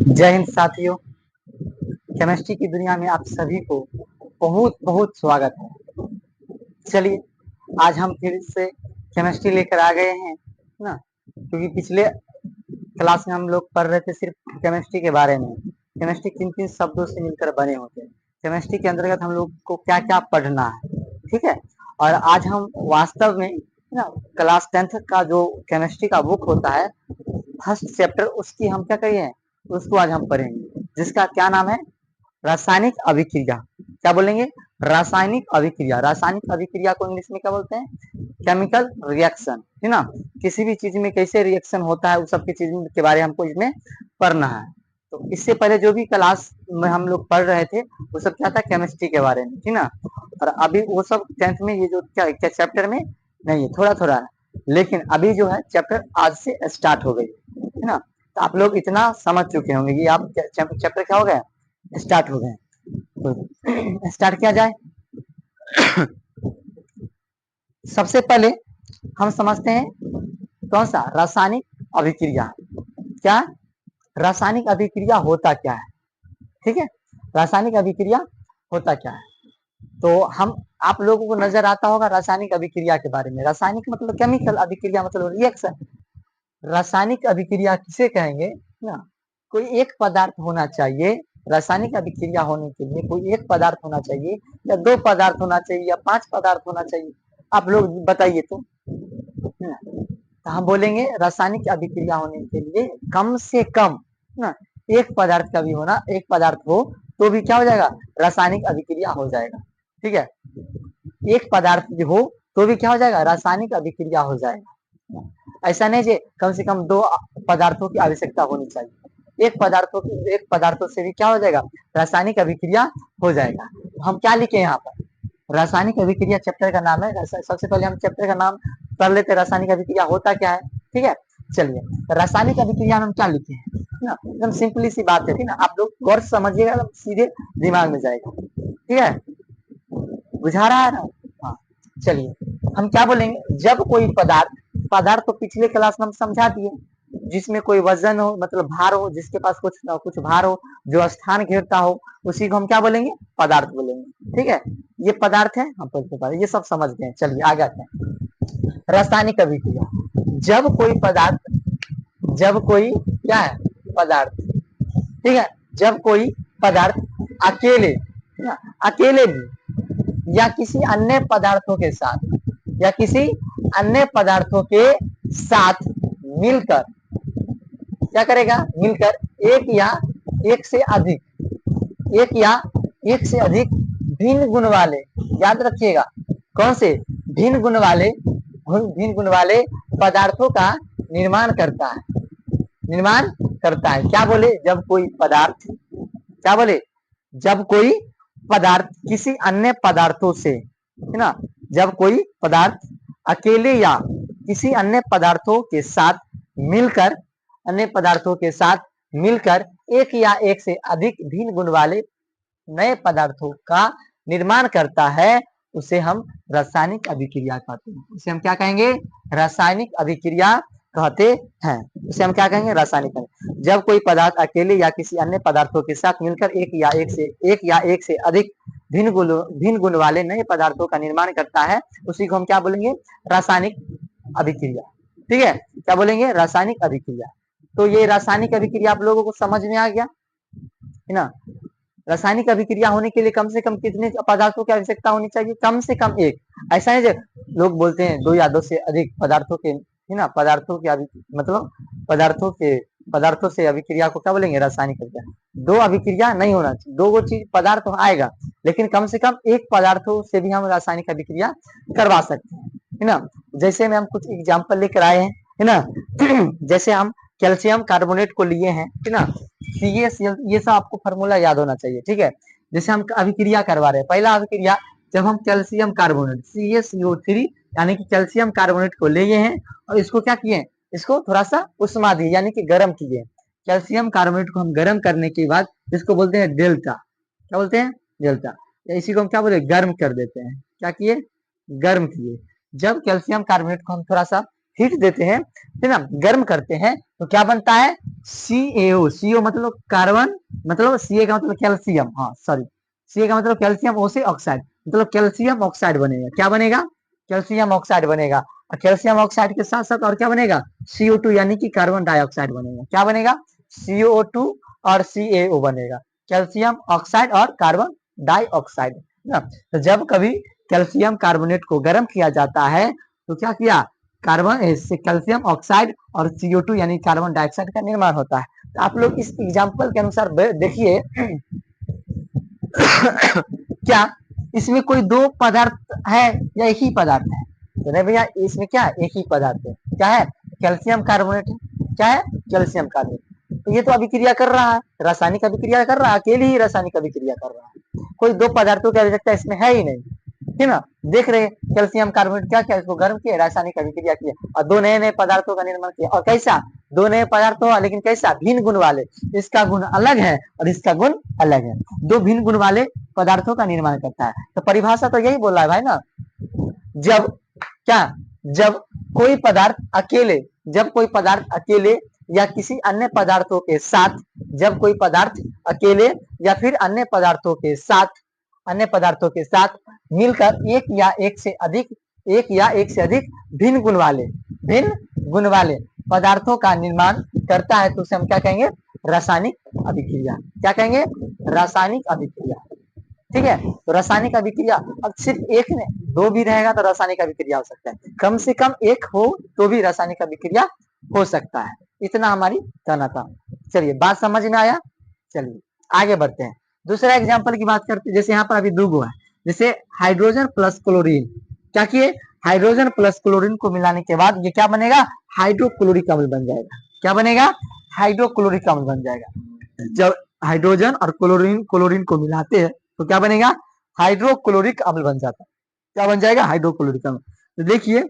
जय हिंद साथियों। केमिस्ट्री की दुनिया में आप सभी को बहुत बहुत स्वागत है। चलिए आज हम फिर से केमिस्ट्री लेकर आ गए हैं ना, क्योंकि पिछले क्लास में हम लोग पढ़ रहे थे सिर्फ केमिस्ट्री के बारे में। केमिस्ट्री किन किन शब्दों से मिलकर बने होते हैं, केमिस्ट्री के अंतर्गत हम लोग को क्या क्या पढ़ना है, ठीक है। और आज हम वास्तव में ना क्लास 10th का जो केमिस्ट्री का बुक होता है फर्स्ट चैप्टर, उसकी हम क्या करिए, उसको आज हम पढ़ेंगे, जिसका क्या नाम है, रासायनिक अभिक्रिया। क्या बोलेंगे? रासायनिक अभिक्रिया। रासायनिक अभिक्रिया को इंग्लिश में क्या बोलते हैं? केमिकल रिएक्शन, है ना। किसी भी चीज में कैसे रिएक्शन होता है उस सब की चीज के बारे में हमको इसमें पढ़ना है। तो इससे पहले जो भी क्लास में हम लोग पढ़ रहे थे वो सब क्या था, केमिस्ट्री के बारे में, है ना। और अभी वो सब 10th में ये जो क्या चैप्टर में नहीं है, थोड़ा थोड़ा है, लेकिन अभी जो है चैप्टर आज से स्टार्ट हो गई, है ना। तो आप लोग इतना समझ चुके होंगे कि आप चैप्टर क्या हो गया, स्टार्ट हो गए। तो स्टार्ट किया जाए। सबसे पहले हम समझते हैं कौन सा, रासायनिक अभिक्रिया। क्या रासायनिक अभिक्रिया होता क्या है, ठीक है। रासायनिक अभिक्रिया होता क्या है, तो हम आप लोगों को नजर आता होगा रासायनिक अभिक्रिया के बारे में। रासायनिक मतलब केमिकल, अभिक्रिया मतलब रिएक्शन। रासायनिक अभिक्रिया किसे कहेंगे ना, कोई एक पदार्थ होना चाहिए। रासायनिक अभिक्रिया होने के लिए कोई एक पदार्थ होना चाहिए, या दो पदार्थ होना चाहिए, या 5 पदार्थ होना चाहिए। आप लोग बताइए तो, है ना। तो हम बोलेंगे रासायनिक अभिक्रिया होने के लिए कम से कम ना एक पदार्थ का भी होना, एक पदार्थ हो तो भी क्या हो जाएगा, रासायनिक अभिक्रिया हो जाएगा, ठीक है। एक पदार्थ भी हो तो भी क्या हो जाएगा, रासायनिक अभिक्रिया हो जाएगा। ऐसा नहीं जे कम से कम दो पदार्थों की आवश्यकता होनी चाहिए, एक पदार्थों से भी क्या हो जाएगा, रासायनिक अभिक्रिया हो जाएगा। तो हम क्या लिखे यहाँ पर, रासायनिक अभिक्रिया चैप्टर का नाम है। सबसे पहले हम चैप्टर का नाम पढ़ लेते हैं, रासायनिक अभिक्रिया होता क्या है, ठीक है। चलिए, रासायनिक अभिक्रिया में हम क्या लिखे हैं ना, एकदम सिंपली सी बात है, ठीक ना। आप लोग गौर से समझिएगा, सीधे दिमाग में जाएगा, ठीक है। बुझा रहा है ना? हाँ। चलिए हम क्या बोलेंगे, जब कोई पदार्थ, पदार्थ तो पिछले क्लास में हम समझा दिए, जिसमें कोई वजन हो मतलब भार हो, जिसके पास कुछ ना कुछ भार हो, जो स्थान घेरता हो, उसी को हम क्या बोलेंगे, पदार्थ बोलेंगे, ठीक है। ये पदार्थ है, हम ये सब समझ गए। चलिए आगे आते हैं। रासायनिक अभिक्रिया, जब कोई पदार्थ, जब कोई क्या है, पदार्थ, ठीक है, जब कोई पदार्थ अकेले, अकेले भी या किसी अन्य पदार्थों के साथ, या किसी अन्य पदार्थों के साथ मिलकर क्या करेगा, मिलकर एक या एक से अधिक, एक या एक से अधिक भिन्न गुण वाले, याद रखिएगा कौन से, भिन्न गुण वाले पदार्थों का निर्माण करता है, निर्माण करता है। क्या बोले, जब कोई पदार्थ, क्या बोले, जब कोई पदार्थ किसी अन्य पदार्थों से, है ना, जब कोई पदार्थ अकेले या किसी अन्य पदार्थों के साथ मिलकर, अन्य पदार्थों के साथ मिलकर एक या एक से अधिक भिन्न गुण वाले नए पदार्थों का निर्माण करता है, उसे हम रासायनिक अभिक्रिया कहते हैं। उसे हम क्या कहेंगे, रासायनिक अभिक्रिया कहते हैं। उसे हम क्या कहेंगे, रासायनिक। जब कोई पदार्थ अकेले या किसी अन्य पदार्थों के साथ मिलकर एक या एक से अधिक भिन्न गुण वाले नए पदार्थों का निर्माण करता है, उसी को हम क्या बोलेंगे, रासायनिक अभिक्रिया, ठीक है। क्या बोलेंगे, रासायनिक अभिक्रिया। तो ये रासायनिक अभिक्रिया आप लोगों को समझ में आ गया, है ना। रासायनिक अभिक्रिया होने के लिए कम से कम कितने पदार्थों की आवश्यकता होनी चाहिए, कम से कम एक। ऐसा है जो लोग बोलते हैं दो या दो से अधिक पदार्थों के, है ना, पदार्थों के मतलब पदार्थों से अभिक्रिया को क्या बोलेंगे, रासायनिक अभिक्रिया। दो अभिक्रिया नहीं होना चाहिए, दो वो चीज पदार्थ आएगा, लेकिन कम से कम एक पदार्थों से भी हम रासायनिक अभिक्रिया करवा सकते हैं, है ना। जैसे में हम कुछ एग्जाम्पल लेकर आए हैं, है ना। जैसे हम कैल्शियम कार्बोनेट को लिए हैं, है ना, CaCl, ये सब आपको फॉर्मूला याद होना चाहिए, ठीक है। जैसे हम अभिक्रिया करवा रहे हैं, पहला अभिक्रिया, जब हम कैल्शियम कार्बोनेट CaCO3 यानी कि कैल्शियम कार्बोनेट को लिए हैं और इसको क्या किए, इसको थोड़ा सा उष्मा दिए यानी कि गर्म किए। कैल्शियम कार्बोनेट को हम गर्म करने के बाद इसको बोलते हैं डेल्टा। क्या बोलते हैं, डेल्टा। इसी को हम क्या बोले, गर्म कर देते हैं। क्या किए, गर्म किए। जब कैल्शियम कार्बोनेट को हम थोड़ा सा हीट देते हैं, है ना, गर्म करते हैं, तो क्या बनता है, CaO। CO मतलब कार्बन, मतलब Ca का मतलब कैल्शियम, हाँ सॉरी, Ca का मतलब कैल्शियम, O से ऑक्साइड, मतलब कैल्शियम ऑक्साइड बनेगा। क्या बनेगा, कैल्शियम ऑक्साइड बनेगा। और कैल्शियम ऑक्साइड के साथ साथ और क्या बनेगा, CO2 यानी कि कार्बन डाइऑक्साइड बनेगा। क्या बनेगा, CO2 और CaO बनेगा, कैल्शियम ऑक्साइड और कार्बन डाइऑक्साइड, है ना। तो जब कभी कैल्शियम कार्बोनेट को गर्म किया जाता है तो क्या किया, कार्बन से कैल्शियम ऑक्साइड और CO2 यानी कार्बन डाइऑक्साइड का निर्माण होता है। तो आप लोग इस एग्जाम्पल के अनुसार देखिए क्या इसमें कोई दो पदार्थ है या एक ही पदार्थ है, तो नहीं भैया, इसमें क्या है, एक ही पदार्थ है। क्या है, कैल्शियम कार्बोनेट है। क्या है, कैल्शियम कार्बोनेट। तो ये तो अभिक्रिया कर रहा है, रासायनिक अभिक्रिया कर रहा है, अकेले ही रासायनिक अभिक्रिया कर रहा है, कोई दो पदार्थों की आवश्यकता इसमें है ही नहीं, है ना। देख रहे कैल्शियम कार्बोनेट क्या किया, इसको गर्म किया, रासायनिक अभिक्रिया किया और दो नए नए पदार्थों का निर्माण किया। और कैसा, दो नए पदार्थ हुआ, लेकिन कैसा, भिन्न गुण वाले। इसका गुण अलग है और इसका गुण अलग है, दो भिन्न गुण वाले पदार्थों का निर्माण करता है। तो परिभाषा तो यही बोल रहा है भाई ना, जब क्या, जब कोई पदार्थ अकेले, जब कोई पदार्थ अकेले या किसी अन्य पदार्थों के साथ, जब कोई पदार्थ अकेले या फिर अन्य पदार्थों के साथ, अन्य पदार्थों के साथ मिलकर एक या एक से अधिक भिन्न गुण वाले, भिन्न गुण वाले पदार्थों का निर्माण करता है, तो उसे हम क्या कहेंगे, रासायनिक अभिक्रिया। क्या कहेंगे, रासायनिक अभिक्रिया। ठीक है, तो रासायनिक अभिक्रिया, अब सिर्फ एक ने, दो भी रहेगा तो रासायनिक अभिक्रिया हो सकता है, कम से कम एक हो तो भी रासायनिक अभिक्रिया हो सकता है। इतना हमारी कहना था। चलिए, बात समझ में आया। चलिए आगे बढ़ते हैं, दूसरा एग्जाम्पल की बात करते हैं। जैसे यहाँ पर अभी दो गो है, जैसे हाइड्रोजन प्लस क्लोरीन, क्या किए, हाइड्रोजन प्लस क्लोरीन को मिलाने के बाद ये क्या बनेगा, हाइड्रोक्लोरिक अम्ल बन जाएगा। क्या बनेगा, हाइड्रोक्लोरिक अम्ल बन जाएगा। जब हाइड्रोजन और क्लोरीन क्लोरीन को मिलाते हैं तो क्या बनेगा, हाइड्रोक्लोरिक अम्ल बन जाता है। क्या बन जाएगा, हाइड्रोक्लोरिक अम्ल। तो देखिए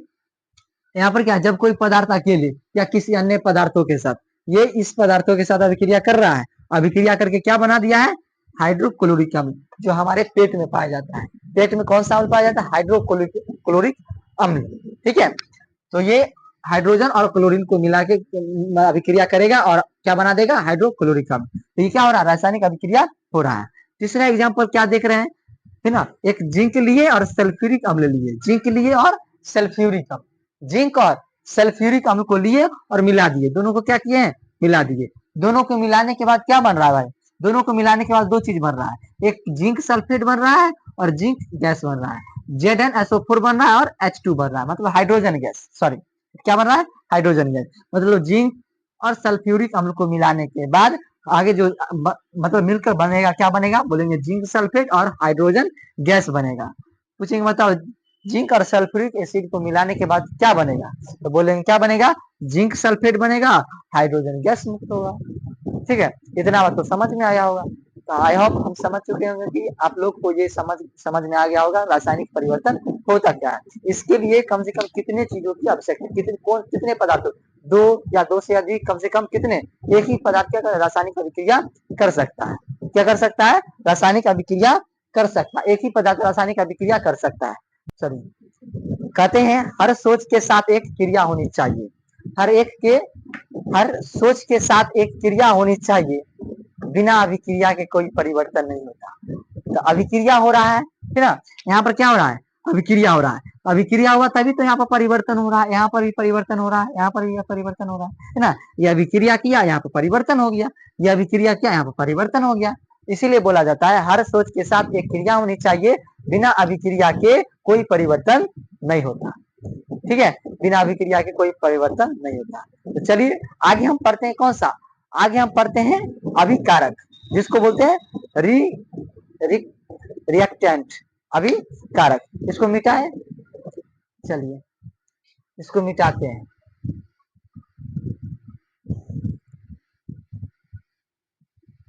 यहाँ पर क्या, जब कोई पदार्थ अकेले या किसी अन्य पदार्थों के साथ, ये इस पदार्थों के साथ अभिक्रिया कर रहा है, अभिक्रिया करके क्या बना दिया है, हाइड्रोक्लोरिक अम्ल, जो हमारे पेट में पाया जाता है। पेट में कौन सा अम्ल पाया जाता है, हाइड्रोक्लोरिक अम्ल। ठीक है, तो ये हाइड्रोजन और क्लोरीन को मिला के अभिक्रिया करेगा और क्या बना देगा, हाइड्रोक्लोरिक अम्ल। तो ये क्या हो रहा है, रासायनिक अभिक्रिया हो रहा है। तीसरा एग्जाम्पल क्या देख रहे हैं, है ना, एक जिंक लिए और सल्फ्यूरिक अम्ल लिए, जिंक लिए और सल्फ्यूरिक अम्ल, जिंक और सल्फ्यूरिक अम्ल को लिए और मिला दिए, दोनों को क्या किए हैं, मिला दिए। दोनों को मिलाने के बाद क्या बन रहा है भाई, दोनों को मिलाने के बाद दो चीज बन रहा है, एक जिंक सल्फेट बन रहा है और जिंक गैस बन रहा है, ZnSO4 बन रहा है और H2 बन रहा है, मतलब हाइड्रोजन गैस, सॉरी क्या बन रहा है, हाइड्रोजन गैस। मतलब जिंक और सल्फ्यूरिक अम्ल को मिलाने के बाद आगे जो मतलब मिलकर बनेगा, क्या बनेगा, बोलेंगे जिंक सल्फेट और हाइड्रोजन गैस बनेगा। पूछेंगे बताओ जिंक और सल्फ्यूरिक एसिड को मिलाने के बाद क्या बनेगा, तो बोलेंगे क्या बनेगा, जिंक सल्फेट बनेगा, हाइड्रोजन गैस मुक्त होगा। ठीक है, इतना बात तो समझ में आया होगा। तो आई होप हम समझ चुके होंगे कि आप लोग को ये समझ में आ गया होगा रासायनिक परिवर्तन होता क्या है। इसके लिए कम से कम कितने चीजों की आवश्यकता है, कितने पदार्थों, दो या दो से अधिक, कम से कम कितने, एक ही पदार्थ क्या रासायनिक अभिक्रिया कर सकता है, क्या कर सकता है, रासायनिक अभिक्रिया कर सकता है, एक ही पदार्थ रासायनिक अभिक्रिया कर सकता है। चलिए, कहते हैं हर सोच के साथ एक क्रिया होनी चाहिए, हर सोच के साथ एक क्रिया होनी चाहिए, बिना अभिक्रिया के कोई परिवर्तन नहीं होता। तो अभिक्रिया हो रहा है ना, यहाँ पर क्या हो रहा है, अभिक्रिया हो रहा है, अभिक्रिया हुआ तभी तो यहाँ पर परिवर्तन हो रहा है, यहाँ पर भी परिवर्तन हो रहा है, यहाँ पर भी परिवर्तन हो रहा है ना। ये अभिक्रिया किया, यहाँ पर परिवर्तन हो गया, ये अभिक्रिया किया, यहाँ पर परिवर्तन हो गया। इसीलिए बोला जाता है हर सोच के साथ एक क्रिया होनी चाहिए, बिना अभिक्रिया के कोई परिवर्तन नहीं होता। ठीक है, बिना अभिक्रिया के कोई परिवर्तन नहीं होता। तो चलिए आगे हम पढ़ते हैं, कौन सा, आगे हम पढ़ते हैं अभिकारक, जिसको बोलते हैं रिएक्टेंट, अभिकारक। इसको मिटाए, चलिए इसको मिटाते हैं।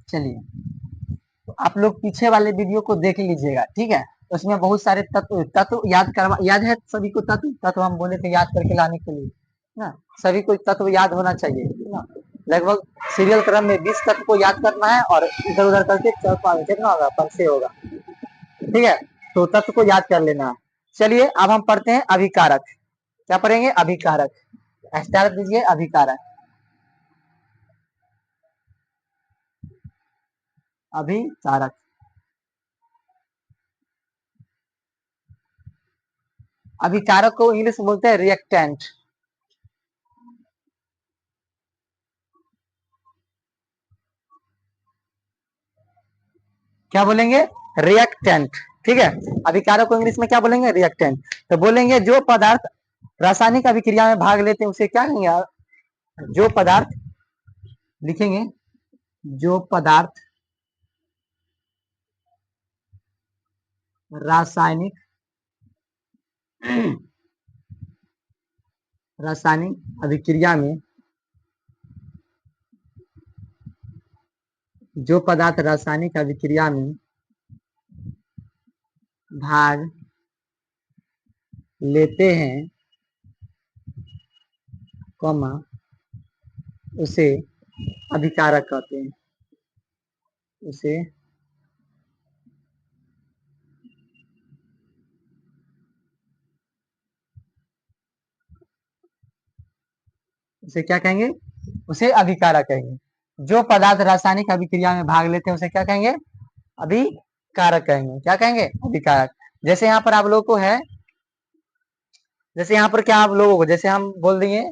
चलिए तो आप लोग पीछे वाले वीडियो को देख लीजिएगा, ठीक है, उसमें बहुत सारे तत्व याद है सभी को, तत्व हम बोले थे याद करके लाने के लिए ना, सभी को तत्व याद होना चाहिए ना। लगभग सीरियल क्रम में 20 तत्व को याद करना है और इधर उधर करके कितना होगा, 5 होगा। ठीक है, तो तत्व को याद कर लेना है। चलिए अब हम पढ़ते हैं अभिकारक। क्या पढ़ेंगे, अभिकारक। स्टार दीजिए अभिकारक, अभिकारक। अभिकारक को इंग्लिश में बोलते हैं रिएक्टेंट। क्या बोलेंगे? रिएक्टेंट। ठीक है, अभिकारक को इंग्लिश में क्या बोलेंगे? रिएक्टेंट। तो बोलेंगे जो पदार्थ रासायनिक अभिक्रिया में भाग लेते हैं उसे क्या कहेंगे? जो पदार्थ, लिखेंगे जो पदार्थ रासायनिक रासायनिक अभिक्रिया में, जो पदार्थ रासायनिक अभिक्रिया में भाग लेते हैं, कॉमा, उसे अभिकारक कहते हैं, उसे क्या कहेंगे? उसे अभिकारक कहेंगे। जो पदार्थ रासायनिक अभिक्रिया में भाग लेते हैं उसे क्या कहेंगे? अभिकारक कहेंगे। क्या कहेंगे? अभिकारक। जैसे यहाँ पर आप लोगों को है, जैसे यहाँ पर क्या आप लोगों को, जैसे हम बोल देंगे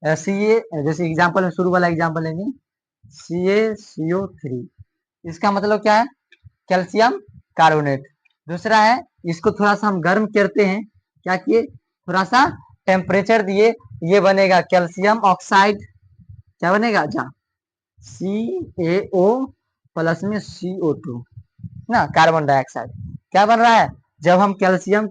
सी ए, जैसे एग्जाम्पल में शुरू वाला एग्जाम्पल लेंगे CaCO3, इसका मतलब क्या है? Calcium carbonate. दूसरा है, इसको थोड़ा सा हम गर्म करते हैं, क्या किए? थोड़ा सा टेम्परेचर दिए, ये बनेगा कैल्शियम ऑक्साइड। क्या बनेगा? जहाँ CaO प्लस में CO2 ना, कार्बन डाइऑक्साइड। क्या बन रहा है? जब हम कैल्शियम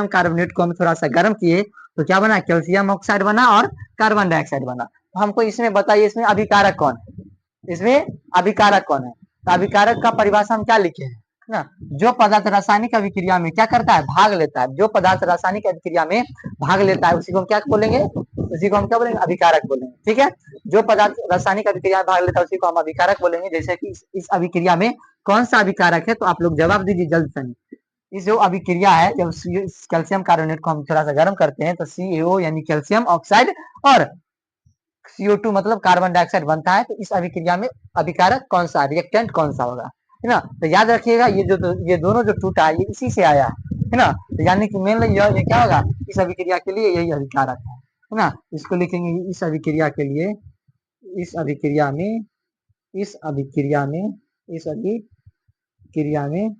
कार्बोनेट को हम थोड़ा सा गर्म किए तो क्या बना? कैल्शियम ऑक्साइड बना और कार्बन डाइऑक्साइड बना। तो हमको इसमें बताइए, इसमें अभिकारक कौन है? इसमें अभिकारक कौन है? तो अभिकारक का परिभाषा हम क्या लिखे हैं ना? जो पदार्थ रासायनिक अभिक्रिया में क्या करता है? भाग लेता है। जो पदार्थ रासायनिक अभिक्रिया में भाग लेता है उसी को हम क्या बोलेंगे? उसी को हम क्या बोलेंगे? अभिकारक बोलेंगे। ठीक है, जो पदार्थ रासायनिक अभिक्रिया में भाग लेता है उसी को हम अभिकारक बोलेंगे। जैसे कि इस अभिक्रिया में कौन सा अभिकारक है? तो आप लोग जवाब दीजिए जल्द से। इस जो अभिक्रिया है, जब कैल्शियम कार्बोनेट को हम थोड़ा सा गर्म करते हैं तो CaO यानी कैल्शियम ऑक्साइड और CO2 मतलब कार्बन डाइऑक्साइड बनता है। तो इस अभिक्रिया में अभिकारक कौन सा, रिएक्टेंट कौन सा होगा? है ना? तो याद रखिएगा, ये दोनों जो टूटा है ये इसी से आया है ना? तो यानी कि मेन ये क्या होगा? इस अभिक्रिया के लिए यही अभिकारक है ना? इसको लिखेंगे इस अभिक्रिया के लिए, इस अभिक्रिया में, इस अभिक्रिया में, इस अभिक्रिया में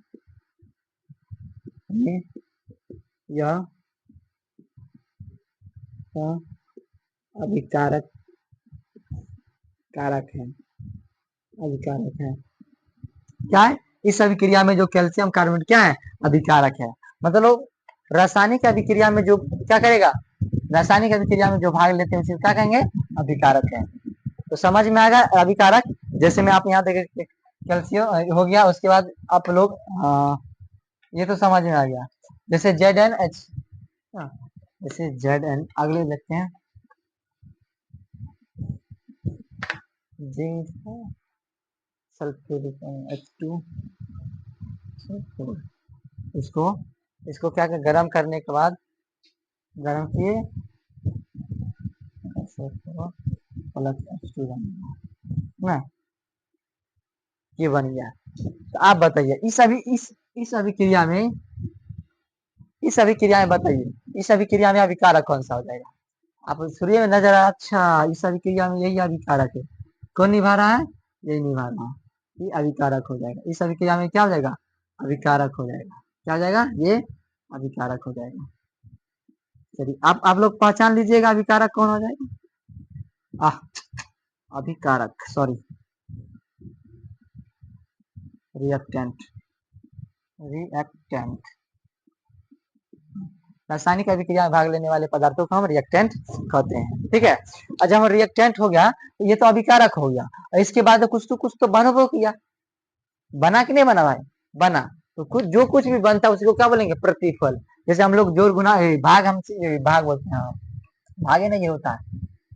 यह अभिकारक कारक है, अभिकारक है। क्या है? इस अभिक्रिया में जो कैल्शियम कार्बोनेट क्या है? अभिकारक है। मतलब रासायनिक अभिक्रिया में जो क्या करेगा? रासायनिक अभिक्रिया में जो भाग लेते हैं उसे क्या कहेंगे? अभिकारक है। तो समझ में आएगा अभिकारक। जैसे में आप यहाँ देखे कैल्शियम हो गया, उसके बाद आप लोग ये तो समझ में आ गया। जैसे ZnH, जैसे Zn, अगले देखते हैं जिंक सल्फ्यूरिक H2, इसको क्या कर, गरम करने के बाद, गरम किए प्लस H2 ना, ये बन गया। तो आप बताइए इस अभिक्रिया में, इस अभिक्रिया में बताइए, इस अभिक्रिया में अभिकारक कौन सा हो जाएगा? आप सूर्य में नजर आ, अच्छा इस अभिक्रिया में यही अभिकारक है। कौन निभा रहा है? यही निभा रहा है, ये अभिकारक हो जाएगा। इस अभिक्रिया में क्या हो जाएगा? अभिकारक हो जाएगा। क्या हो जाएगा? ये अभिकारक हो जाएगा। चलिए आप लोग पहचान लीजिएगा अभिकारक कौन हो जाएगा। अभिकारक, सॉरी, रिएक्टेंट, रिएक्टेंट। रासायनिक अभिक्रिया में भाग लेने वाले पदार्थों को हम रिएक्टेंट कहते हैं। ठीक है, और जब हम रिएक्टेंट हो गया तो ये तो अभिकारक हो गया, और इसके बाद कुछ तो बन हो किया, बना कि नहीं बना भाई? बना। तो कुछ भी बनता है उसी को क्या बोलेंगे? प्रतिफल। जैसे हम लोग जोड़ गुना भाग, हम भाग बोलते हैं, भागे नहीं होता है।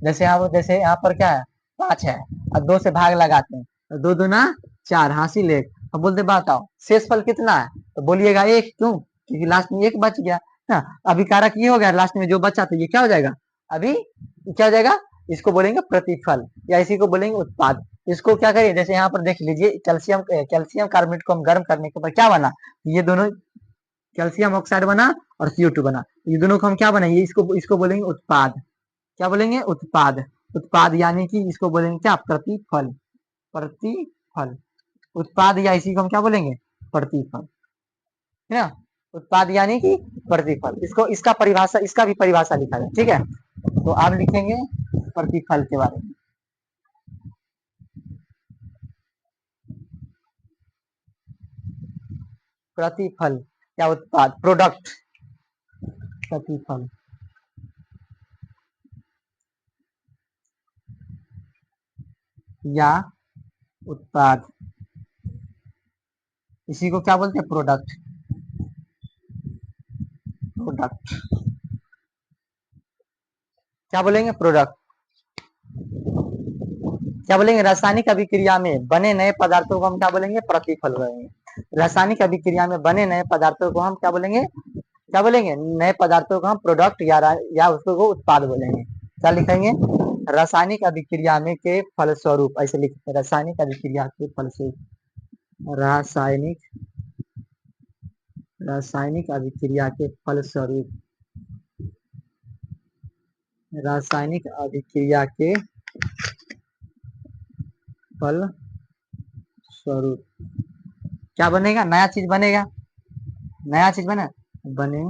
जैसे यहाँ पर क्या है? 5 है और 2 से भाग लगाते हैं तो 2 दूना 4, हासिल 1। अब बोलते बताओ शेषफल कितना है? तो बोलिएगा 1। क्यों? क्योंकि लास्ट में 1 बच गया ना। अभिकारक ये हो गया, लास्ट में जो बचा तो ये क्या हो जाएगा? अभी क्या हो जाएगा, इसको बोलेंगे प्रतिफल या इसी को बोलेंगे उत्पाद। इसको क्या करिए, जैसे यहाँ पर देख लीजिए, कैल्शियम कार्बोनेट को हम गर्म करने के बाद क्या बना, ये दोनों कैल्शियम ऑक्साइड बना और CO2 बना, ये दोनों को हम क्या बनाएंगे, इसको इसको बोलेंगे उत्पाद। क्या बोलेंगे, उत्पाद। उत्पाद यानी कि इसको बोलेंगे क्या, प्रतिफल। प्रतिफल, उत्पाद या इसी को हम क्या बोलेंगे, प्रतिफल, है ना। उत्पाद यानी कि प्रतिफल, इसको इसका परिभाषा, इसका भी परिभाषा लिखा जाए, ठीक है। तो आप लिखेंगे प्रतिफल के बारे में। प्रतिफल या उत्पाद, प्रोडक्ट, प्रतिफल या उत्पाद, इसी को क्या बोलते हैं, प्रोडक्ट। प्रोडक्ट क्या बोलेंगे, प्रोडक्ट। क्या बोलेंगे, रासायनिक अभिक्रिया में बने नए पदार्थों को हम क्या बोलेंगे, प्रतिफल बोलेंगे। रासायनिक अभिक्रिया में बने नए पदार्थों को हम क्या बोलेंगे, क्या बोलेंगे, नए पदार्थों को हम प्रोडक्ट या उसको को उत्पाद बोलेंगे। क्या लिखेंगे, रासायनिक अभिक्रिया में के फलस्वरूप, ऐसे लिखते हैं, रासायनिक अभिक्रिया के फलस्वरूप, रासायनिक रासायनिक अभिक्रिया के फलस्वरूप, रासायनिक अभिक्रिया के फल स्वरूप क्या बनेगा, नया चीज बनेगा, नया चीज बने, बने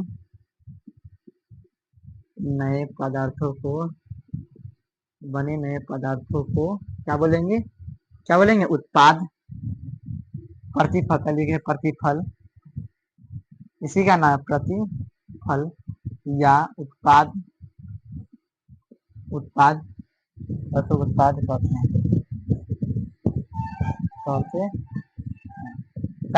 नए पदार्थों को, बने नए पदार्थों को क्या बोलेंगे, क्या बोलेंगे, उत्पाद। प्रतिफल लिखे, प्रतिफल, इसी का नाम प्रतिफल या उत्पाद। उत्पाद, तो उत्पाद कहते हैं, कहते हैं।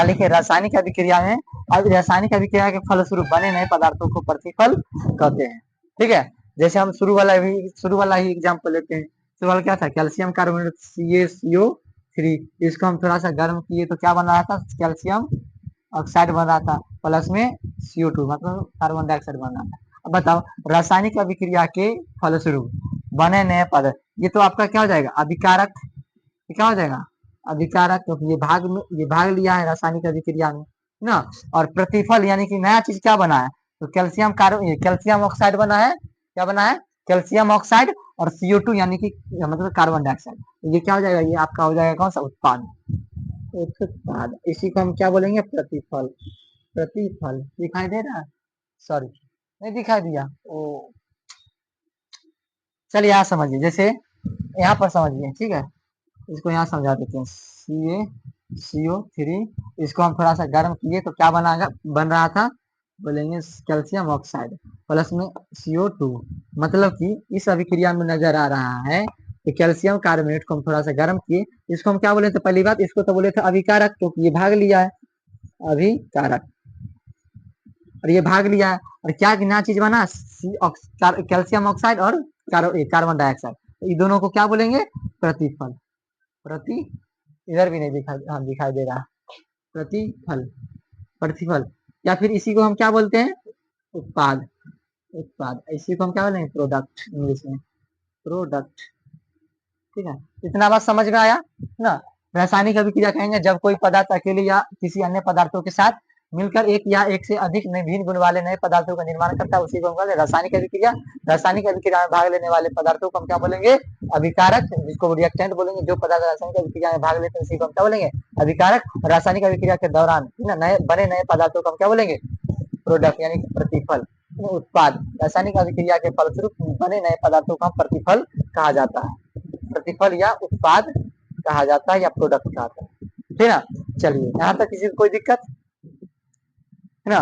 लिखे रासायनिक अभिक्रिया में, अब रासायनिक अभिक्रिया के फलस्वरूप बने नए पदार्थों को प्रतिफल कहते हैं, ठीक है। जैसे हम शुरू वाला ही एग्जाम्पल लेते हैं। शुरू वाला क्या था, कैल्शियम कार्बोनेट CaCO3, इसको हम थोड़ा सा गर्म किए तो क्या बन रहा था, कैल्शियम ऑक्साइड बन रहा था, प्लस में CO2 मतलब कार्बन डाइऑक्साइड बन रहा था। अब बताओ, रासायनिक अभिक्रिया के फलस्वरूप बने नए पदार्थ, ये तो आपका क्या हो जाएगा, अभिकारक। ये क्या हो जाएगा, अभिकारक, क्योंकि ये भाग लिया है रासायनिक अभिक्रिया में ना। और प्रतिफल यानी कि नया चीज क्या बना है, तो कैल्शियम ऑक्साइड बना है, क्या बना है, कैल्शियम ऑक्साइड और CO2 यानी कि मतलब कार्बन डाइऑक्साइड। ये क्या हो जाएगा, ये आपका हो जाएगा कौन सा, उत्पाद। उत्पाद, इसी को हम क्या बोलेंगे, प्रतिफल। प्रतिफल दिखाई दे रहा है, सॉरी नहीं दिखाई दिया, ओ चलिए यहाँ समझिए, जैसे यहाँ पर समझिए, ठीक है। इसको यहाँ समझा देते हैं, CaCO3, इसको हम थोड़ा सा गर्म किए तो क्या बन रहा था, बोलेंगे कैल्शियम ऑक्साइड प्लस में CO2। मतलब कि इस अभिक्रिया में नजर आ रहा है कि कैल्शियम कार्बोनेट को हम थोड़ा सा गर्म किए, इसको हम क्या बोले थे, पहली बात इसको तो बोले थे अभिकारक, क्योंकि ये भाग लिया है, अभिकारक, और ये भाग लिया है, और क्या नया चीज बना, कैल्शियम ऑक्साइड और कार्बन डाइऑक्साइड, ये दोनों को क्या बोलेंगे, प्रतिफल। प्रति, इधर भी नहीं दिखाई दे रहा, प्रतिफल, प्रतिफल, या फिर इसी को हम क्या बोलते हैं, उत्पाद। उत्पाद, इसी को हम क्या बोलेंगे, प्रोडक्ट, इंग्लिश में प्रोडक्ट, ठीक है। इतना बात समझ में आया ना। रासायनिक अभिक्रिया कहेंगे जब कोई पदार्थ अकेले या किसी अन्य पदार्थों के साथ मिलकर एक या एक से अधिक भिन्न गुण वाले नए पदार्थों का निर्माण करता है, उसी को हम बोलेंगे रासायनिक अभिक्रिया। रासायनिक अभिक्रिया में भाग लेने वाले पदार्थों को हम क्या बोलेंगे, अभिकारक, जिसको रिएक्टेंट बोलेंगे। जो पदार्थ रासायनिक अभिक्रिया में भाग लेते हैं उसी को हम क्या बोलेंगे, अभिकारक। रासायनिक अभिक्रिया के दौरान बने नए पदार्थों को हम क्या बोलेंगे, प्रोडक्ट यानी प्रतिफल। उत्पाद, रासायनिक अभिक्रिया के फलस्वरूप बने नए पदार्थों को हम प्रतिफल कहा जाता है, प्रतिफल या उत्पाद कहा जाता है, या प्रोडक्ट कहा जाता है, ठीक है ना। चलिए यहाँ तक किसी को कोई दिक्कत है ना।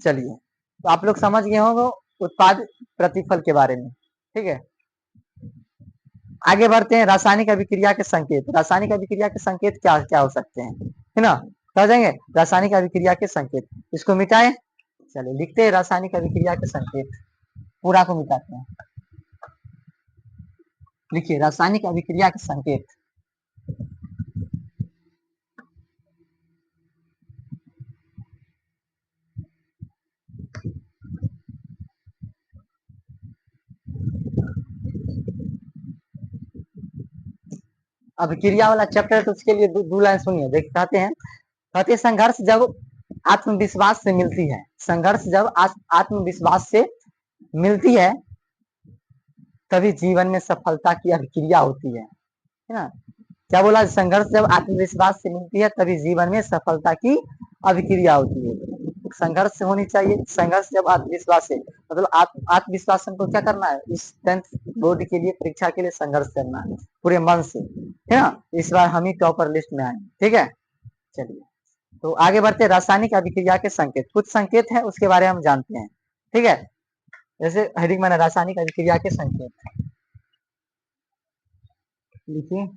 चलिए, तो आप लोग समझ गए होंगे उत्पाद प्रतिफल के बारे में, ठीक है। आगे बढ़ते हैं, रासायनिक अभिक्रिया के संकेत। रासायनिक अभिक्रिया के संकेत क्या क्या हो सकते हैं, है ना, समझ जाएंगे। रासायनिक अभिक्रिया के संकेत, इसको मिटाए, चलिए लिखते हैं रासायनिक अभिक्रिया के संकेत, पूरा को मिटाते हैं। लिखिए रासायनिक अभिक्रिया के संकेत। अभिक्रिया वाला चैप्टर है, तो उसके लिए दो लाइन सुनिए। देख कहते हैं संघर्ष जब आत्मविश्वास से मिलती है, संघर्ष जब आत्मविश्वास से मिलती है तभी जीवन में सफलता की अभिक्रिया होती है ना। क्या बोला? संघर्ष जब आत्मविश्वास से मिलती है तभी जीवन में सफलता की अभिक्रिया होती है। संघर्ष से होनी चाहिए, संघर्ष जब आत्मविश्वास से, मतलब आत्मविश्वास हमको क्या करना है? इस 10th बोर्ड के लिए, परीक्षा के लिए संघर्ष करना है पूरे मन से, है ना। इस बार हम ही टॉपर लिस्ट में आए, ठीक है। चलिए तो आगे बढ़ते हैं। रासायनिक अभिक्रिया के संकेत, कुछ संकेत है उसके बारे में हम जानते हैं, ठीक है। जैसे हेडिंग में रासायनिक अभिक्रिया के संकेत लिखिए।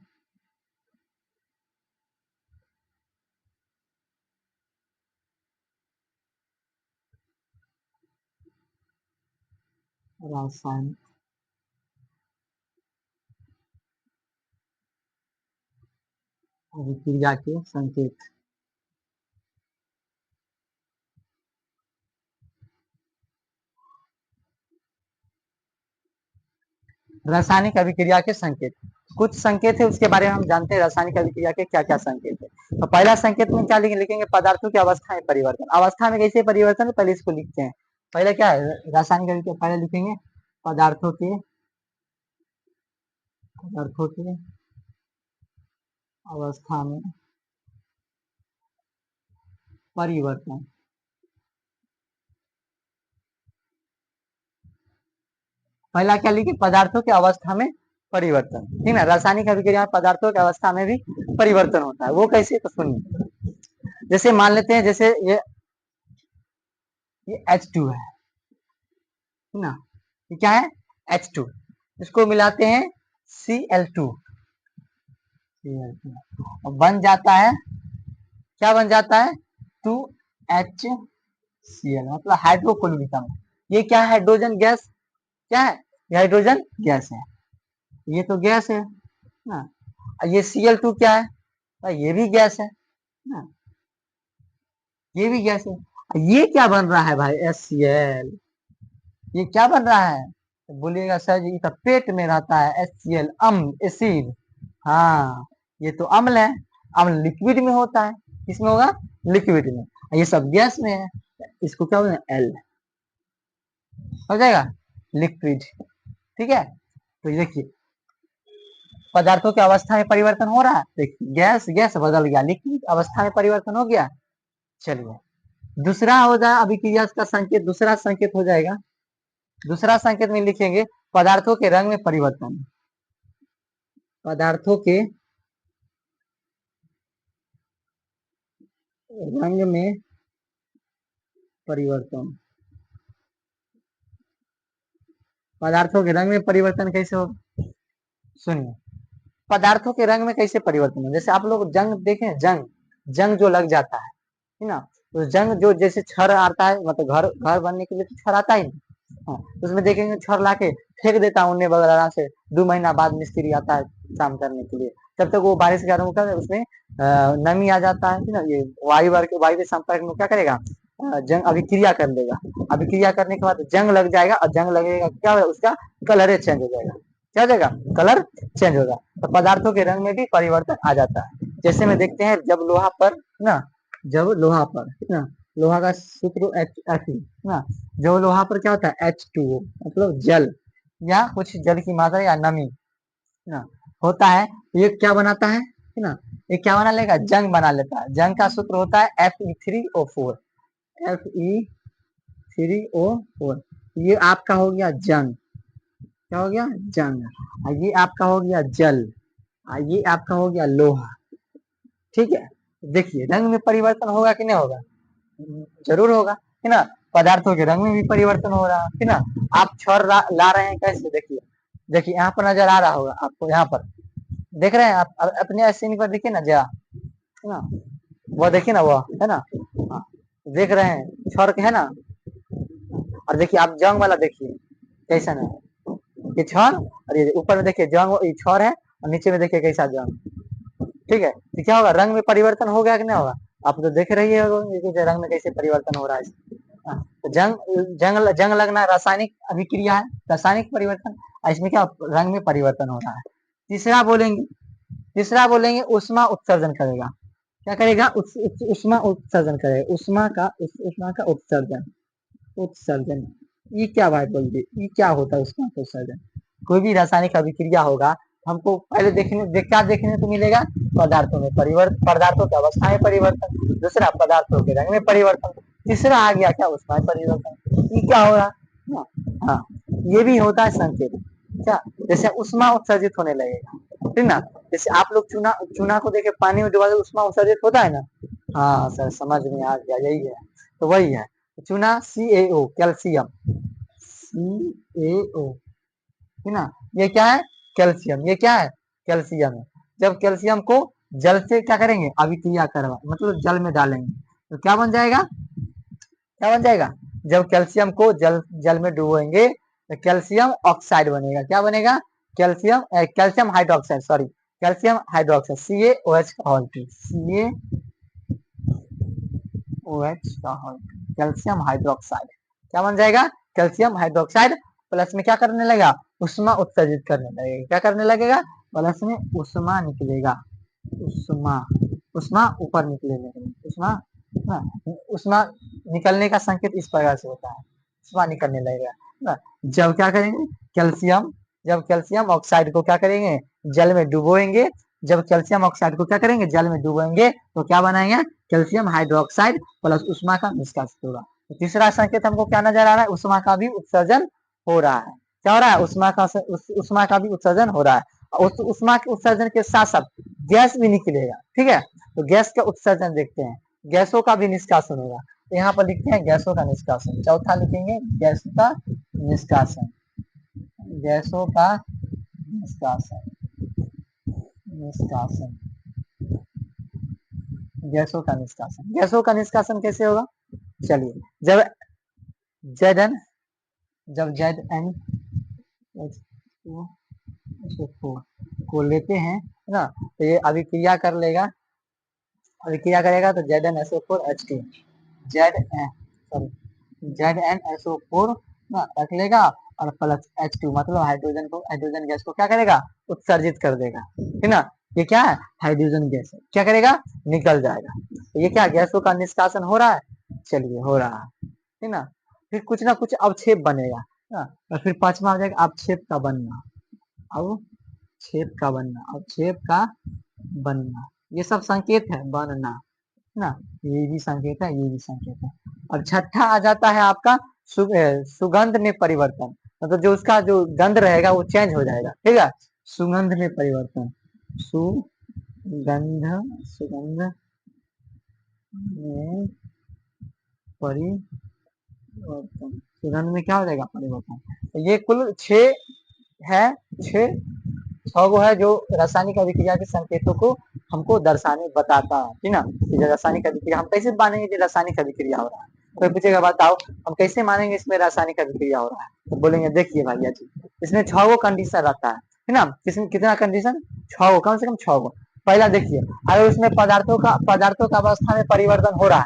रासायनिक अभिक्रिया के संकेत। रासायनिक अभिक्रिया के संकेत, कुछ संकेत है उसके बारे में हम जानते हैं। रासायनिक अभिक्रिया के क्या क्या संकेत है। तो पहला संकेत में क्या लिखेंगे? पदार्थों की अवस्था में परिवर्तन। अवस्था में कैसे परिवर्तन है, पहले इसको लिखते हैं। पहले क्या है रासायनिक अभिक्रिया? पहले लिखेंगे पदार्थों के अवस्था में परिवर्तन। पहला क्या लिखे? पदार्थों की अवस्था में परिवर्तन, ठीक है। रासायनिक अभिक्रिया में पदार्थों की अवस्था में भी परिवर्तन होता है, वो कैसे? तो सुनिए। जैसे मान लेते हैं, जैसे ये H2 है ना। ये क्या है? H2। इसको मिलाते हैं Cl2, और बन जाता है, क्या बन जाता है? 2HCl, मतलब हाइड्रोक्लोरिक अम्ल। ये क्या है? Hydrogen gas. क्या है? ये हाइड्रोजन गैस है, ये तो गैस है ना। ये Cl2 क्या है? ये भी गैस है ना, ये भी गैस है। ये क्या बन रहा है भाई? HCl। ये क्या बन रहा है? तो बोलिएगा सर जी तो पेट में रहता है HCl, अम्ल, एसिड। हाँ, ये तो अम्ल है। अम्ल लिक्विड में होता है, किसमें होगा? लिक्विड में। ये सब गैस में है, इसको क्या बोलते हैं? एल हो जाएगा, लिक्विड, ठीक है। तो ये देखिए पदार्थों की अवस्था में परिवर्तन हो रहा है। देखिए गैस गैस बदल गया, लिक्विड अवस्था में परिवर्तन हो गया। चलिए दूसरा हो जाए अभिक्रिया का संकेत, दूसरा संकेत हो जाएगा। दूसरा संकेत में लिखेंगे पदार्थों के रंग में परिवर्तन। पदार्थों के रंग में परिवर्तन। पदार्थों के रंग में परिवर्तन कैसे हो? सुनिए, पदार्थों के रंग में कैसे परिवर्तन हो? जैसे आप लोग जंग देखें, जंग जंग जो लग जाता है ना, तो जंग जो जैसे छड़ आता है, मतलब घर घर बनने के लिए तो छड़ आता ही नहीं। हाँ, तो उसमें देखेंगे छड़ लाके फेंक देता है उन्हें वगैरह से। 2 महीना बाद मिस्त्री आता है काम करने के लिए, तब तक वो बारिश का रुका उसमें नमी आ जाता है ना। ये वायु के संपर्क में क्या करेगा? जंग अभिक्रिया कर लेगा। अभिक्रिया करने के बाद जंग लग जाएगा, और जंग लगेगा क्या होगा? उसका कलर चेंज हो जाएगा। क्या हो जाएगा? कलर चेंज होगा। तो पदार्थों के रंग में भी परिवर्तन आ जाता है। जैसे में देखते हैं जब लोहा पर ना, जब लोहा पर ना, लोहा का सूत्र Fe ना, जब लोहा पर क्या होता है? H2O, मतलब जल या कुछ जल की मात्रा या नमी ना होता है। ये क्या बनाता है ना? ये क्या बना लेगा? जंग बना लेता है। जंग का सूत्र होता है Fe3O4। Fe3O4, ये आपका हो गया जंग। क्या हो गया? जंग। ये आपका हो गया जल, ये आपका हो गया लोहा, ठीक है। देखिए रंग में परिवर्तन होगा कि नहीं होगा? जरूर होगा, है ना। पदार्थों के रंग में भी परिवर्तन हो रहा है ना। आप छड़ ला रहे हैं कैसे? देखिए देखिए यहाँ पर नजर आ रहा होगा आपको, यहाँ पर देख रहे हैं आप अपने स्क्रीन पर, देखिए ना जरा, है ना। वो देखिए ना, वो है ना। हाँ, देख रहे हैं छड़ है ना। और देखिए आप जंग वाला देखिए कैसा है। ये छड़, और ये ऊपर में देखिए जंग, ये छड़ है, और नीचे में देखिए कैसा जंग, ठीक है। तो क्या होगा? रंग में परिवर्तन हो गया कि नहीं होगा? आप तो देख रही है रंग में कैसे परिवर्तन हो रहा है। हाँ, तो जंग लगना रासायनिक अभिक्रिया है, रासायनिक परिवर्तन। इसमें क्या रंग में परिवर्तन हो रहा है। तीसरा बोलेंगे तीसरा बोलेंगे उष्मा उत्सर्जन करेगा। क्या करेगा? उष्मा उत्सर्जन करेगा। उष्मा का उत्सर्जन। उत्सर्जन ये क्या बात बोल दी? ये क्या होता है उष्मा का उत्सर्जन? कोई भी रासायनिक अभिक्रिया होगा हमको पहले क्या देखने को मिलेगा? पदार्थों में परिवर्तन, पदार्थों की अवस्था में परिवर्तन, दूसरा पदार्थों के रंग में परिवर्तन, तीसरा आ गया क्या? उष्मा परिवर्तन। ये क्या हो रहा? हाँ, ये भी होता है संकेत। क्या? जैसे उष्मा उत्सर्जित होने लगेगा, ठीक ना? जैसे आप लोग चूना को देखे पानी में डुबा उष्मा उत्सर्जित होता है ना? हाँ सर, समझ में आ गया, यही है। तो वही है चूना, CaO कैल्शियम, CaO, है ना? ये क्या है? कैल्शियम। ये क्या है? कैल्शियम है। जब कैल्शियम को जल से क्या करेंगे? अभिक्रिया करवा, मतलब जल में डालेंगे तो क्या बन जाएगा? क्या बन जाएगा? जब कैल्शियम को जल में डुबोएंगे तो कैल्शियम ऑक्साइड बनेगा। क्या बनेगा? Calcium hydroxide, sorry, calcium hydroxide, CaOH का होल्ट, CaOH का होल्ट, कैल्शियम हाइड्रोक्साइड। क्या बन जाएगा? कैल्शियम हाइड्रोक्साइड प्लस में क्या करने लगेगा? उष्मा उत्सर्जित करने लगेगा। क्या करने लगेगा? प्लस में उष्मा निकलेगा। उष्मा, उष्मा ऊपर निकले लगेगा। उष्मा निकलने का संकेत इस प्रकार से होता है, उष्मा निकलने लगेगा ना। जब क्या करेंगे? जब कैल्शियम ऑक्साइड को क्या करेंगे? जल में डुबोएंगे। जब कैल्शियम ऑक्साइड को क्या करेंगे? जल में डुबोएंगे तो क्या बनाएंगे? कैल्शियम हाइड्रोक्साइड प्लस उष्मा का निष्कासित होगा। तो तीसरा संकेत हमको क्या नजर आ रहा है? उष्मा का भी उत्सर्जन हो रहा है। क्या हो रहा है? उष्मा का भी उत्सर्जन हो रहा है। उस उष्मा के उत्सर्जन के साथ साथ गैस भी निकलेगा। ठीक है, तो गैस का उत्सर्जन देखते हैं, गैसों का भी निष्कासन होगा। तो यहाँ पर लिखते हैं गैसों का निष्कासन। चौथा लिखेंगे गैस का निष्कासन, गैसों का निष्कासन, निष्कासन, गैसों का निष्कासन। गैसों का निष्कासन कैसे होगा? चलिए, जब Zn जब Zn को लेते हैं ना, तो ये अभिक्रिया कर लेगा, अभिक्रिया करेगा तो ZnSO4H2, ZnSO4 ना रख लेगा और प्लस H2 मतलब हाइड्रोजन गैस को क्या करेगा? उत्सर्जित कर देगा, है ना? ये क्या है? हाइड्रोजन गैस है। क्या करेगा? निकल जाएगा। तो ये क्या गैसों का निष्कासन हो रहा है? चलिए, हो रहा है ना? फिर कुछ ना कुछ अवक्षेप बनेगा ना, और फिर पांचवा हो जाएगा अवक्षेप का बनना। अवक्षेप का बनना, अवक्षेप का बनना, ये सब संकेत है, बनना ना, ये भी संकेत है, ये भी संकेत है। और छठा आ जाता है आपका सुगंध में परिवर्तन, मतलब जो उसका जो गंध रहेगा वो चेंज हो जाएगा। ठीक है, सुगंध में परिवर्तन, सुगंध, सुगंध में परिवर्तन, सुगंध में क्या हो जाएगा? परिवर्तन। तो ये कुल 6 है, 6 गो है जो रासायनिक अभिक्रिया के संकेतों को हमको दर्शाने बताता है, ठीक ना? कि रासायनिक अभिक्रिया हम कैसे मानेंगे कि रासायनिक अभिक्रिया हो रहा है? कोई पूछेगा बताओ हम कैसे मानेंगे इसमें रासायनिक अभिक्रिया हो रहा है? तो बोलेंगे देखिए भैया जी, इसमें 6 गो कंडीशन रहता है ना? कितना कंडीशन? 6 गो, कम से कम 6 गो। पहला देखिए, अगर उसमें पदार्थों का अवस्था में परिवर्तन हो रहा है,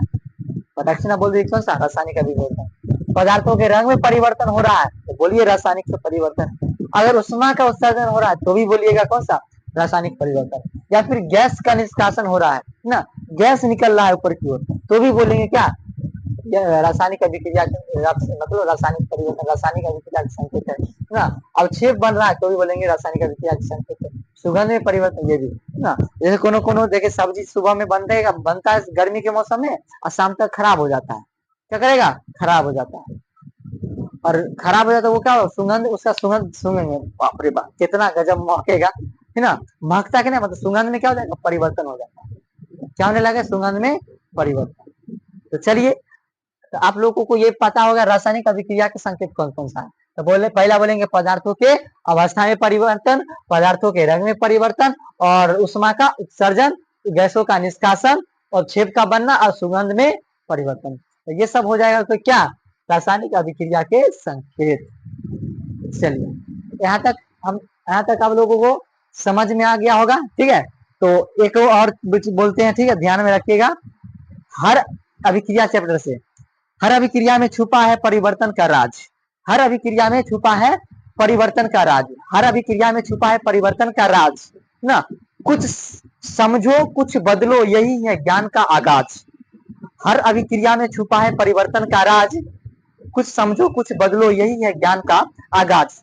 दक्षिणा बोल रही कौन सा? रासायनिक अभिवर्तन। पदार्थों के रंग में परिवर्तन हो रहा है तो बोलिए रासायनिक से परिवर्तन। अगर उष्मा का उत्सर्जन हो रहा है तो भी बोलिएगा कौन सा? रासायनिक परिवर्तन। या फिर गैस का निष्कासन हो रहा है ना, गैस निकल रहा है ऊपर की ओर, तो भी बोलेंगे क्या? रासायनिक अभिक्रिया, मतलब रासायनिक परिवर्तन, रासायनिक अभिक्रिया के संकेत है ना। अवक्षेप बन रहा है तो भी बोलेंगे रासायनिक अभिक्रिया के संकेत है। सुगंध में परिवर्तन, ये भी ना। जैसे कोनो देखे सब्जी सुबह में बनता है गर्मी के मौसम में और शाम तक खराब हो जाता है, क्या करेगा? खराब हो जाता है। और खराब हो जाता है वो क्या हो? सुगंध, उसका सुगंध सुनेंगे, बाप रे बाप कितना गजब महकेगा, है ना? महकता कि नहीं, मतलब सुगंध में क्या हो जाएगा? परिवर्तन हो जाता है। क्या होने लगा? सुगंध में परिवर्तन। तो चलिए, तो आप लोगों को ये पता होगा रासायनिक अभिक्रिया के संकेत कौन कौन सा है। तो पहला बोलेंगे पदार्थों के अवस्था में परिवर्तन, पदार्थों के रंग में परिवर्तन, और उष्मा का उत्सर्जन, गैसों का निष्कासन, और छेद का बनना, और सुगंध में परिवर्तन। तो ये सब हो जाएगा तो क्या? रासायनिक अभिक्रिया के संकेत। चलिए, यहाँ तक आप लोगों को समझ में आ गया होगा। ठीक है, तो एक और बोलते हैं, ठीक है, ध्यान में रखिएगा। हर अभिक्रिया चैप्टर से, हर अभिक्रिया में छुपा है परिवर्तन का राज, हर अभिक्रिया में छुपा है परिवर्तन का राज, हर अभिक्रिया में छुपा है परिवर्तन का राज ना। कुछ समझो कुछ बदलो यही है ज्ञान का आगाज। हर अभिक्रिया में छुपा है परिवर्तन का राज। कुछ समझो कुछ बदलो यही है ज्ञान का आगाज।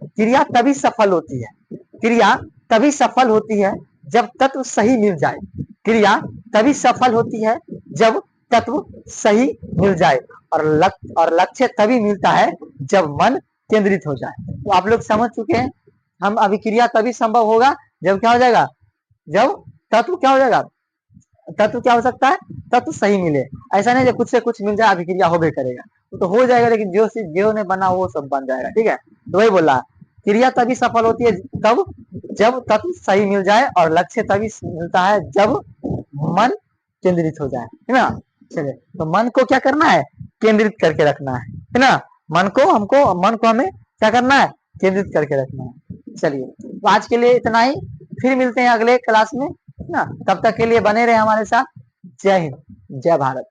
क्रिया तभी सफल होती है, क्रिया तभी सफल होती है जब तत्व सही मिल जाए। क्रिया तभी सफल होती है जब तत्व सही मिल जाए, और लक्ष्य तभी मिलता है जब मन केंद्रित हो जाए। तो आप लोग समझ चुके हैं, हम अभिक्रिया तभी संभव होगा जब क्या हो जाएगा, जब तत्व क्या हो जाएगा, तत्व क्या हो सकता है, तत्व सही मिले। ऐसा नहीं कुछ से कुछ मिल जाए अभिक्रिया हो भी करेगा, वो तो हो जाएगा, लेकिन जो चीज जो ने बना वो सब बन जाएगा। ठीक है, तो वही बोला क्रिया तभी सफल होती है तब जब तत्व सही मिल जाए, और लक्ष्य तभी मिलता है जब मन केंद्रित हो जाए, है ना। चलिए, तो मन को क्या करना है, केंद्रित करके रखना है ना। मन को हमें क्या करना है, केंद्रित करके रखना है। चलिए, तो आज के लिए इतना ही, फिर मिलते हैं अगले क्लास में ना। तब तक के लिए बने रहे हमारे साथ। जय हिंद, जय भारत।